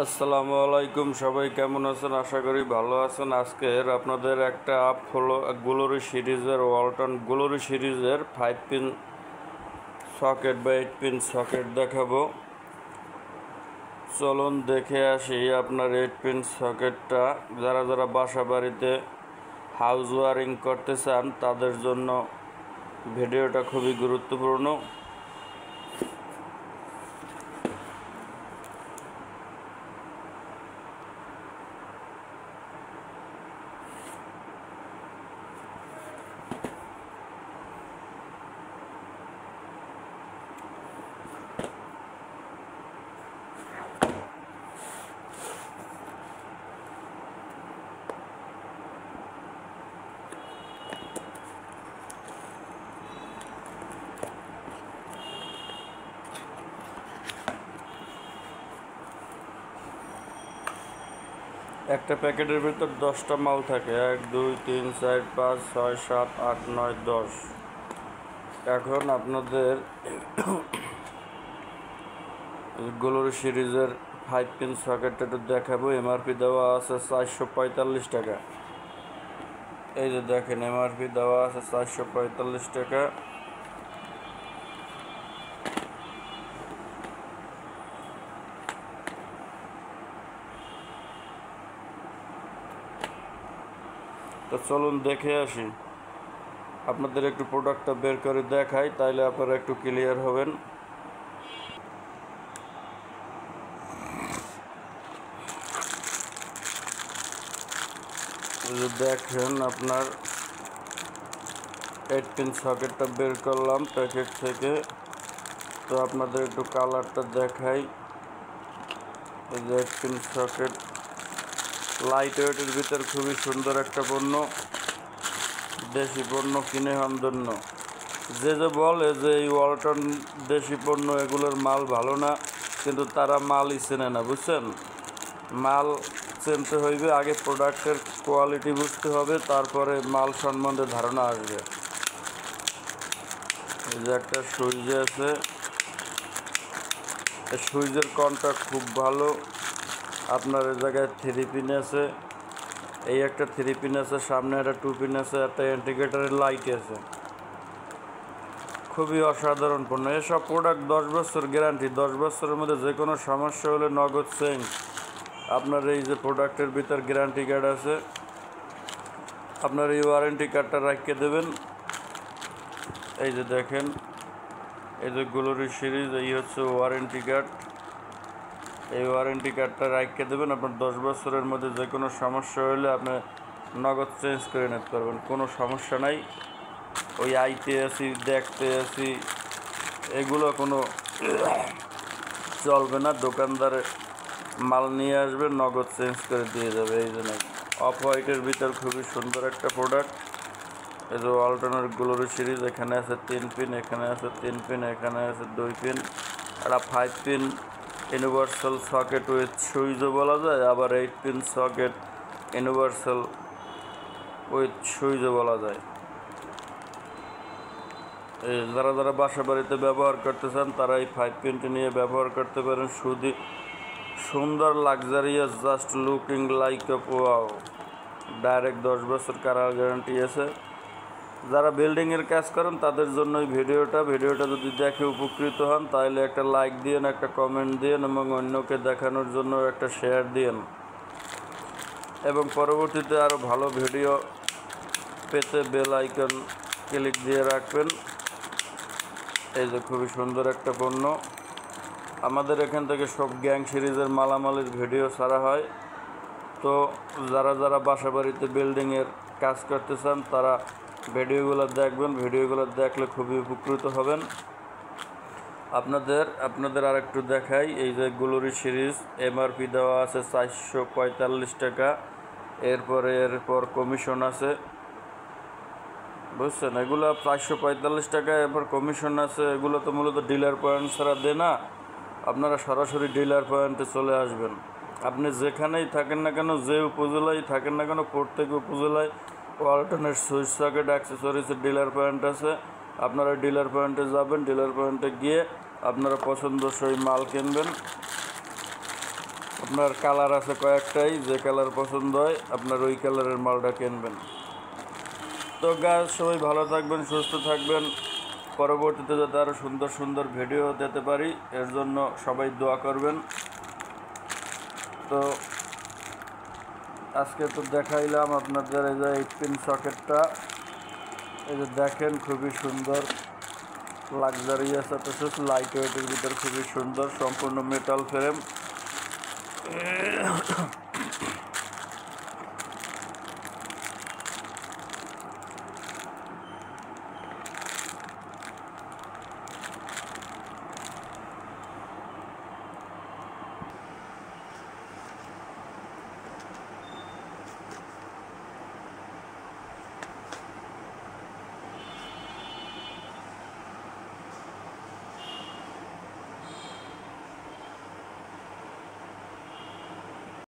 আসসালামু আলাইকুম, সবাই কেমন আছেন? আশা করি ভালো আছেন। আজকের আপনাদের একটা আপ হলো গ্লোরি সিরিজের ওয়ালটন গ্লোরি সিরিজের 5 পিন সকেট বা 8 পিন সকেট দেখাবো। চলুন দেখে আসি আপনার 8 পিন সকেটটা। যারা যারা বাসা বাড়িতে হাউস ওয়ারিং করতে চান তাদের জন্য ভিডিওটা খুবই গুরুত্বপূর্ণ। একটা প্যাকেটের ভিতর 10টা মাল থাকে, 1 2 3 4 5 6 7 8 9 10। এখন আপনাদের গ্লোরি সিরিজের 5 পিন সকেটটা একটু দেখাবো। এমআরপি দেওয়া আছে 445 টাকা। এই যে দেখেন, এমআরপি দেওয়া আছে 445 টাকা। তো চলুন দেখে আসি, আপনাদের একটু প্রোডাক্টটা বের করে দেখাই, তাইলে আপনারা একটু ক্লিয়ার হবেন। দেখেন, আপনার 8 পিন সকেটটা বের করলাম প্যাকেট থেকে। তো আপনাদের একটু কালারটা দেখাই। এই যে 8 পিন সকেট, লাইট ওয়েটের ভিতর খুবই সুন্দর একটা পণ্য, দেশি পণ্য কিনে হন ধন্য। যে বলে যে এই ওয়ালটন দেশি পণ্য, এগুলোর মাল ভালো না, কিন্তু তারা মালই চেনে না, বুঝছেন? মাল চিনতে হইবে, আগে প্রোডাক্টের কোয়ালিটি বুঝতে হবে, তারপরে মাল সম্বন্ধে ধারণা আসবে। এই যে একটা সুইচ আছে, এই সুইচের কন্ট্যাক্ট খুব ভালো। আপনার এই জায়গায় 3 পিন আছে, এই একটা 3 পিন আছে, সামনে একটা 2 পিন আছে, একটা ইন্ডিকেটরের লাইট আছে। খুবই অসাধারণ পণ্য। এসব প্রোডাক্ট 10 বছর গ্যারান্টি। 10 বছরের মধ্যে যে কোনো সমস্যা হলে নগদ চেঞ্জ। আপনার এই যে প্রোডাক্টের ভিতর গ্যারান্টি কার্ড আছে, আপনার এই ওয়ারেন্টি কার্ডটা রাখিয়ে দেবেন। এই যে দেখেন, এই যে গ্লোরি সিরিজ, এই হচ্ছে ওয়ারেন্টি কার্ড। এই ওয়ারেন্টি কার্ডটা রাখিয়ে দেবেন। আপনার 10 বছরের মধ্যে যে কোনো সমস্যা হলে আপনি নগদ চেঞ্জ করে নিতে পারবেন, কোনো সমস্যা নাই। ওই আইতে আসি, দেখতে আসি, এগুলো কোনো চলবে না। দোকানদারে মাল নিয়ে আসবে, নগদ চেঞ্জ করে দিয়ে যাবে। এই জন্য অফ হোয়াইটের ভিতর খুবই সুন্দর একটা প্রোডাক্ট। এই যে ওয়ালটনের গ্লোরি সিরিজ, এখানে আছে 3 পিন, এখানে আছে 3 পিন, এখানে আছে 2 পিন, একটা 5 পিন ইউনিভার্সাল সকেট উইথ সুইচও বলা যায়, আবার 8 পিন সকেট ইউনিভার্সাল উইথ সুইচও বলা যায়। যারা যারা বাসা বাড়িতে ব্যবহার করতে চান তারা এই 5 পিনটি নিয়ে ব্যবহার করতে পারেন। শুধু সুন্দর, luxurious, just looking like a wow. Direct 10 বছর কালার গ্যারান্টি আছে। যারা বিল্ডিংয়ের কাজ করেন তাদের জন্য এই ভিডিওটা যদি দেখে উপকৃত হন, তাহলে একটা লাইক দিন, একটা কমেন্ট দিন, এবং অন্যকে দেখানোর জন্য একটা শেয়ার দিন। এবং পরবর্তীতে আরও ভালো ভিডিও পেতে বেল আইকন ক্লিক দিয়ে রাখবেন। এই যে খুবই সুন্দর একটা পণ্য। আমাদের এখান থেকে সব গ্যাং সিরিজের মালামালের ভিডিও ছাড়া হয়। তো যারা যারা বাসা বাড়িতে বিল্ডিংয়ের কাজ করতে চান তারা ভিডিওগুলো দেখবেন। ভিডিওগুলো দেখলে খুবই উপকৃত হবেন। আপনাদের আর একটু দেখাই। এই যে গ্লোরি সিরিজ, এমআরপি দেওয়া আছে 445 টাকা। এরপর কমিশন আছে, বুঝছেন? এগুলো 445 টাকা, এরপর কমিশন আছে। এগুলো তো মূলত ডিলার পয়েন্ট ছাড়া দেয় না। আপনারা সরাসরি ডিলার পয়েন্টে চলে আসবেন। আপনি যেখানেই থাকেন না কেন, যে উপজেলায় থাকেন না কেন, প্রত্যেক উপজেলায় ওয়ালটনের সুইচ সকেট অ্যাক্সেসরিজের ডিলার পয়েন্ট আছে। আপনারা ডিলার পয়েন্টে যাবেন, ডিলার পয়েন্টে গিয়ে আপনারা পছন্দসই মাল কিনবেন। আপনার কালার আছে কয়েকটাই, যে কালার পছন্দ হয় আপনার ওই কালারের মালটা কিনবেন। তো গাইস সবাই ভালো থাকবেন, সুস্থ থাকবেন, পরবর্তীতে যাতে আরও সুন্দর সুন্দর ভিডিও দিতে পারি এর জন্য সবাই দোয়া করবেন। তো আজকে তো দেখাইলাম আপনাদের এই যে 8 পিন সকেটটা, এই যে দেখেন খুবই সুন্দর লাক্সারিয়াস, অথচ লাইট ওয়েটের ভিতর খুবই সুন্দর, সম্পূর্ণ মেটাল ফ্রেম।